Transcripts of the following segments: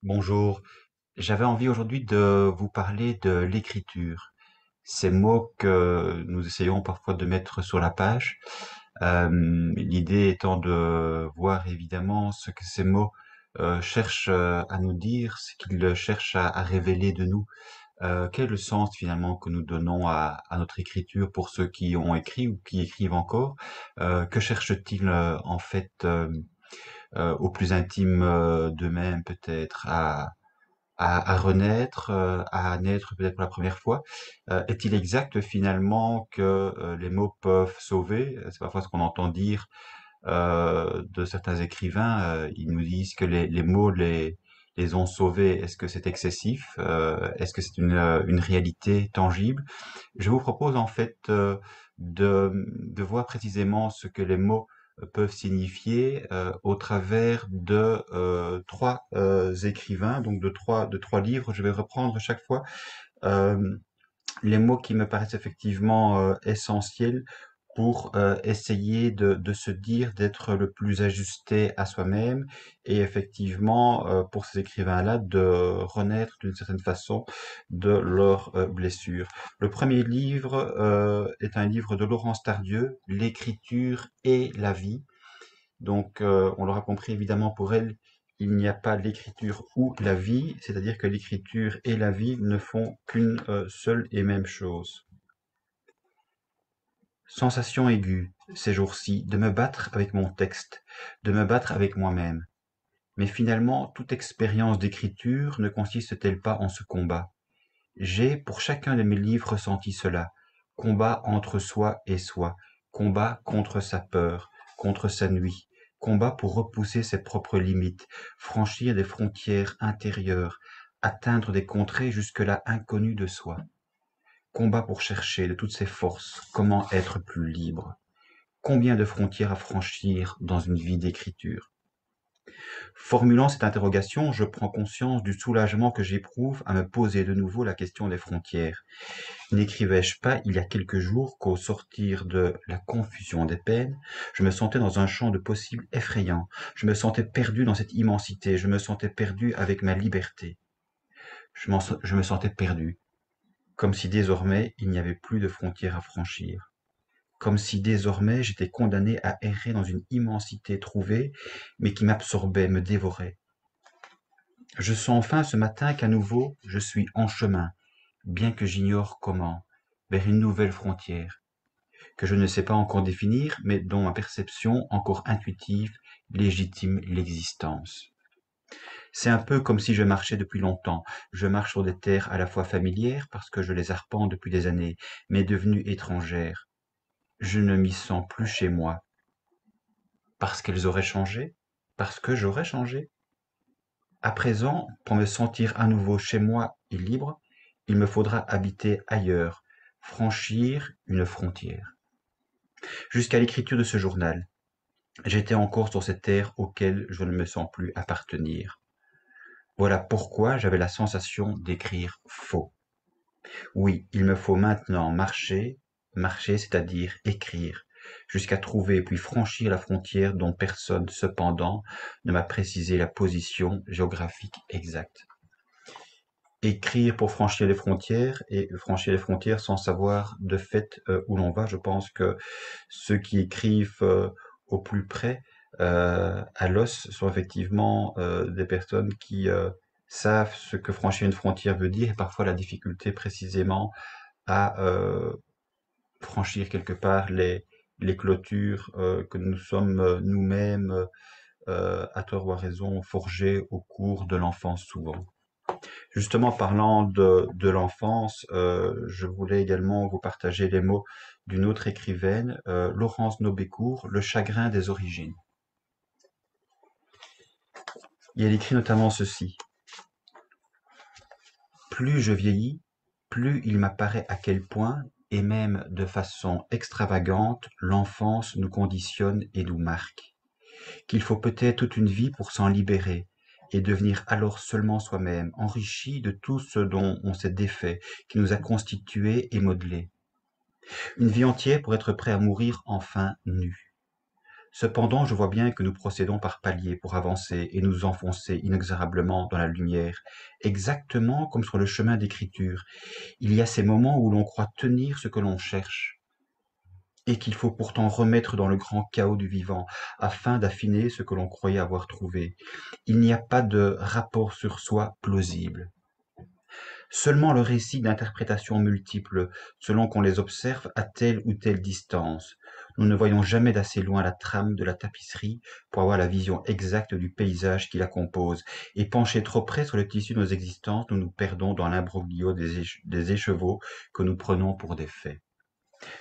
Bonjour, j'avais envie aujourd'hui de vous parler de l'écriture. Ces mots que nous essayons parfois de mettre sur la page. L'idée étant de voir évidemment ce que ces mots cherchent à nous dire, ce qu'ils cherchent à révéler de nous. Quel est le sens finalement que nous donnons à notre écriture pour ceux qui ont écrit ou qui écrivent encore? Que cherchent-ils en fait au plus intime d'eux-mêmes peut-être à renaître, à naître peut-être pour la première fois. Est-il exact finalement que les mots peuvent sauver? C'est parfois ce qu'on entend dire de certains écrivains. Ils nous disent que les mots les ont sauvés. Est-ce que c'est excessif? Est-ce que c'est une réalité tangible? Je vous propose en fait de voir précisément ce que les mots peuvent signifier au travers de trois écrivains, donc de trois livres. Je vais reprendre chaque fois euh, les mots qui me paraissent effectivement essentiels pour essayer de se dire, d'être le plus ajusté à soi-même et effectivement, pour ces écrivains-là, de renaître d'une certaine façon de leurs blessures. Le premier livre est un livre de Laurence Tardieu, L'écriture et la vie. Donc, on l'aura compris évidemment pour elle, il n'y a pas l'écriture ou la vie, c'est-à-dire que l'écriture et la vie ne font qu'une seule et même chose. Sensation aiguë, ces jours-ci, de me battre avec mon texte, de me battre avec moi-même. Mais finalement, toute expérience d'écriture ne consiste-t-elle pas en ce combat? J'ai, pour chacun de mes livres, ressenti cela. Combat entre soi et soi, combat contre sa peur, contre sa nuit, combat pour repousser ses propres limites, franchir des frontières intérieures, atteindre des contrées jusque-là inconnues de soi. Combat pour chercher de toutes ses forces comment être plus libre. Combien de frontières à franchir dans une vie d'écriture? Formulant cette interrogation, je prends conscience du soulagement que j'éprouve à me poser de nouveau la question des frontières. N'écrivais-je pas il y a quelques jours qu'au sortir de la confusion des peines, je me sentais dans un champ de possibles effrayant, je me sentais perdu dans cette immensité, je me sentais perdu avec ma liberté. Je me sentais perdu, comme si désormais il n'y avait plus de frontières à franchir. Comme si désormais j'étais condamné à errer dans une immensité trouvée, mais qui m'absorbait, me dévorait. Je sens enfin ce matin qu'à nouveau je suis en chemin, bien que j'ignore comment, vers une nouvelle frontière, que je ne sais pas encore définir, mais dont ma perception encore intuitive légitime l'existence. C'est un peu comme si je marchais depuis longtemps. Je marche sur des terres à la fois familières parce que je les arpente depuis des années, mais devenues étrangères. Je ne m'y sens plus chez moi. Parce qu'elles auraient changé? Parce que j'aurais changé? À présent, pour me sentir à nouveau chez moi et libre, il me faudra habiter ailleurs, franchir une frontière. Jusqu'à l'écriture de ce journal, j'étais encore sur ces terres auxquelles je ne me sens plus appartenir. Voilà pourquoi j'avais la sensation d'écrire faux. Oui, il me faut maintenant marcher, marcher, c'est-à-dire écrire, jusqu'à trouver puis franchir la frontière dont personne, cependant, ne m'a précisé la position géographique exacte. Écrire pour franchir les frontières et franchir les frontières sans savoir de fait où l'on va. Je pense que ceux qui écrivent au plus près à l'os sont effectivement des personnes qui savent ce que franchir une frontière veut dire et parfois la difficulté précisément à franchir quelque part les clôtures que nous sommes nous-mêmes, à tort ou à raison, forgés au cours de l'enfance souvent. Justement, parlant de l'enfance, je voulais également vous partager les mots d'une autre écrivaine, Laurence Nobécourt, Le chagrin des origines. Et elle écrit notamment ceci. Plus je vieillis, plus il m'apparaît à quel point, et même de façon extravagante, l'enfance nous conditionne et nous marque. Qu'il faut peut-être toute une vie pour s'en libérer, et devenir alors seulement soi-même, enrichi de tout ce dont on s'est défait, qui nous a constitués et modelés. Une vie entière pour être prêt à mourir enfin nu. Cependant, je vois bien que nous procédons par paliers pour avancer et nous enfoncer inexorablement dans la lumière, exactement comme sur le chemin d'écriture. Il y a ces moments où l'on croit tenir ce que l'on cherche, et qu'il faut pourtant remettre dans le grand chaos du vivant, afin d'affiner ce que l'on croyait avoir trouvé. Il n'y a pas de rapport sur soi plausible. Seulement le récit d'interprétations multiples, selon qu'on les observe à telle ou telle distance. Nous ne voyons jamais d'assez loin la trame de la tapisserie pour avoir la vision exacte du paysage qui la compose, et penchés trop près sur le tissu de nos existences, nous nous perdons dans l'imbroglio des écheveaux que nous prenons pour des faits.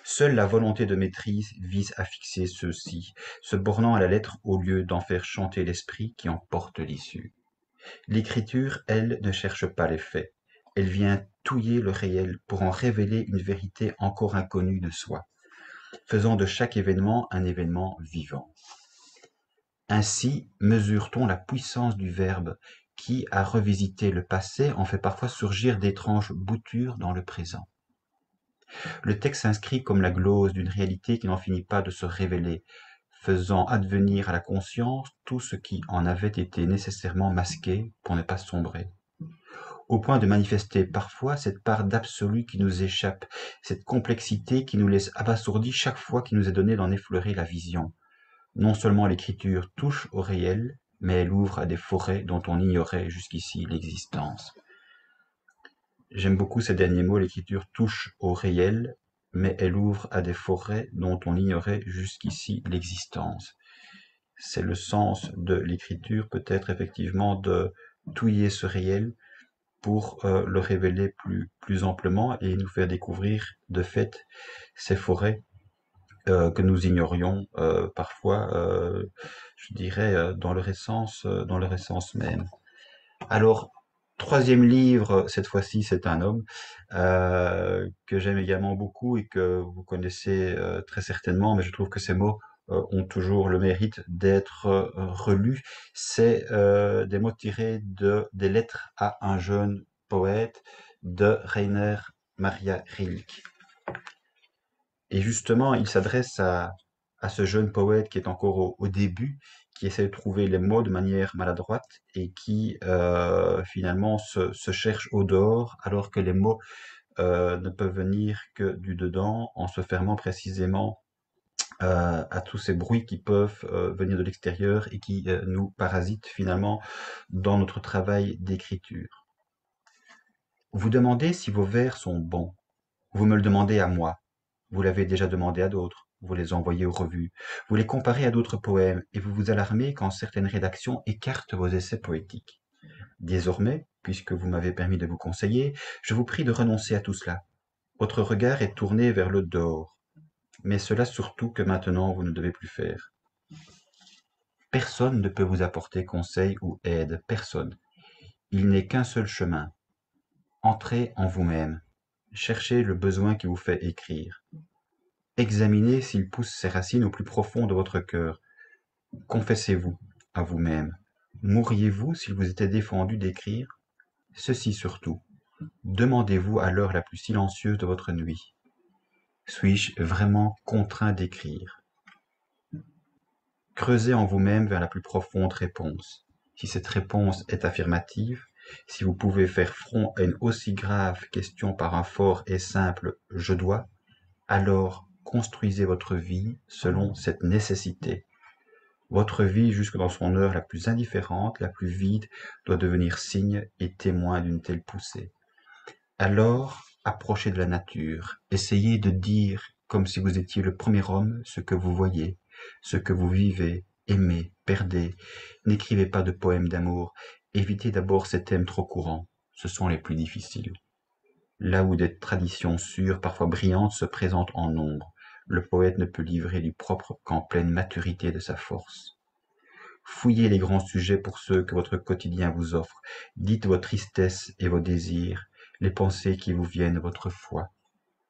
Seule la volonté de maîtrise vise à fixer ceux-ci, se bornant à la lettre au lieu d'en faire chanter l'esprit qui en porte l'issue. L'écriture, elle, ne cherche pas les faits. Elle vient touiller le réel pour en révéler une vérité encore inconnue de soi, faisant de chaque événement un événement vivant. Ainsi mesure-t-on la puissance du verbe qui, à revisiter le passé, en fait parfois surgir d'étranges boutures dans le présent. Le texte s'inscrit comme la glose d'une réalité qui n'en finit pas de se révéler, faisant advenir à la conscience tout ce qui en avait été nécessairement masqué pour ne pas sombrer, au point de manifester parfois cette part d'absolu qui nous échappe, cette complexité qui nous laisse abasourdis chaque fois qu'il nous est donné d'en effleurer la vision. Non seulement l'écriture touche au réel, mais elle ouvre à des forêts dont on ignorait jusqu'ici l'existence. J'aime beaucoup ces derniers mots, l'écriture touche au réel, mais elle ouvre à des forêts dont on ignorait jusqu'ici l'existence. C'est le sens de l'écriture, peut-être effectivement de touiller ce réel pour le révéler plus amplement et nous faire découvrir de fait ces forêts que nous ignorions parfois, je dirais, dans leur essence même. Alors, troisième livre, cette fois-ci, c'est un homme que j'aime également beaucoup et que vous connaissez très certainement, mais je trouve que ces mots ont toujours le mérite d'être relus. C'est des mots tirés des lettres à un jeune poète de Rainer Maria Rilke. Et justement, il s'adresse à ce jeune poète qui est encore au début, qui essaie de trouver les mots de manière maladroite et qui finalement se cherche au dehors, alors que les mots ne peuvent venir que du dedans, en se fermant précisément à tous ces bruits qui peuvent venir de l'extérieur et qui nous parasitent finalement dans notre travail d'écriture. Vous demandez si vos vers sont bons. Vous me le demandez à moi. Vous l'avez déjà demandé à d'autres. Vous les envoyez aux revues. Vous les comparez à d'autres poèmes et vous vous alarmez quand certaines rédactions écartent vos essais poétiques. Désormais, puisque vous m'avez permis de vous conseiller, je vous prie de renoncer à tout cela. Votre regard est tourné vers le dehors. Mais cela surtout que maintenant vous ne devez plus faire. Personne ne peut vous apporter conseil ou aide, personne. Il n'est qu'un seul chemin. Entrez en vous-même. Cherchez le besoin qui vous fait écrire. Examinez s'il pousse ses racines au plus profond de votre cœur. Confessez-vous à vous-même. Mourriez-vous s'il vous était défendu d'écrire? Ceci surtout. Demandez-vous à l'heure la plus silencieuse de votre nuit. Suis-je vraiment contraint d'écrire? Creusez en vous-même vers la plus profonde réponse. Si cette réponse est affirmative, si vous pouvez faire front à une aussi grave question par un fort et simple « je dois », alors construisez votre vie selon cette nécessité. Votre vie, jusque dans son heure la plus indifférente, la plus vide, doit devenir signe et témoin d'une telle poussée. Alors, approchez de la nature, essayez de dire, comme si vous étiez le premier homme, ce que vous voyez, ce que vous vivez, aimez, perdez. N'écrivez pas de poèmes d'amour, évitez d'abord ces thèmes trop courants, ce sont les plus difficiles. Là où des traditions sûres, parfois brillantes, se présentent en nombre, le poète ne peut livrer du propre qu'en pleine maturité de sa force. Fouillez les grands sujets pour ceux que votre quotidien vous offre. Dites vos tristesses et vos désirs, les pensées qui vous viennent, votre foi,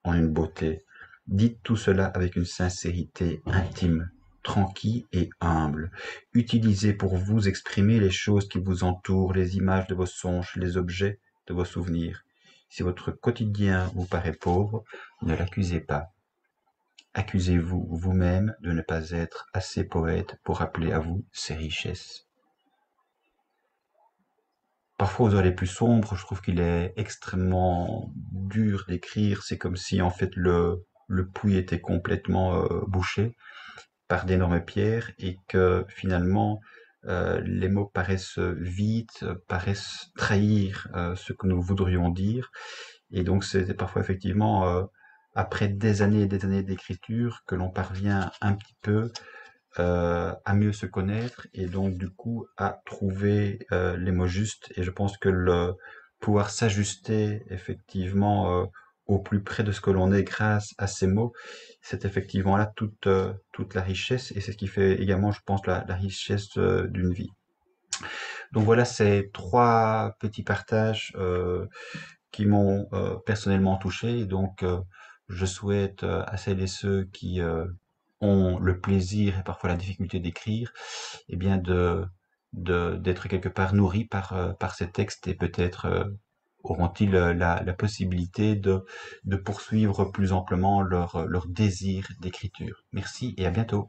en une beauté. Dites tout cela avec une sincérité intime, tranquille et humble. Utilisez pour vous exprimer les choses qui vous entourent, les images de vos songes, les objets de vos souvenirs. Si votre quotidien vous paraît pauvre, ne l'accusez pas. accusez-vous vous-même de ne pas être assez poète pour appeler à vous ces richesses. Parfois, aux heures les plus sombres, je trouve qu'il est extrêmement dur d'écrire. C'est comme si, en fait, le puits était complètement bouché par d'énormes pierres et que finalement, les mots paraissent vides, paraissent trahir ce que nous voudrions dire. Et donc, c'est parfois effectivement, après des années et des années d'écriture, que l'on parvient un petit peu à mieux se connaître et donc du coup à trouver les mots justes. Et je pense que le pouvoir s'ajuster effectivement au plus près de ce que l'on est grâce à ces mots, c'est effectivement là toute la richesse et c'est ce qui fait également, je pense, la richesse d'une vie. Donc voilà ces trois petits partages qui m'ont personnellement touché. Et donc, je souhaite à celles et ceux qui ont le plaisir et parfois la difficulté d'écrire, eh bien d'être quelque part nourris par ces textes et peut-être auront-ils la possibilité de poursuivre plus amplement leur désir d'écriture. Merci et à bientôt.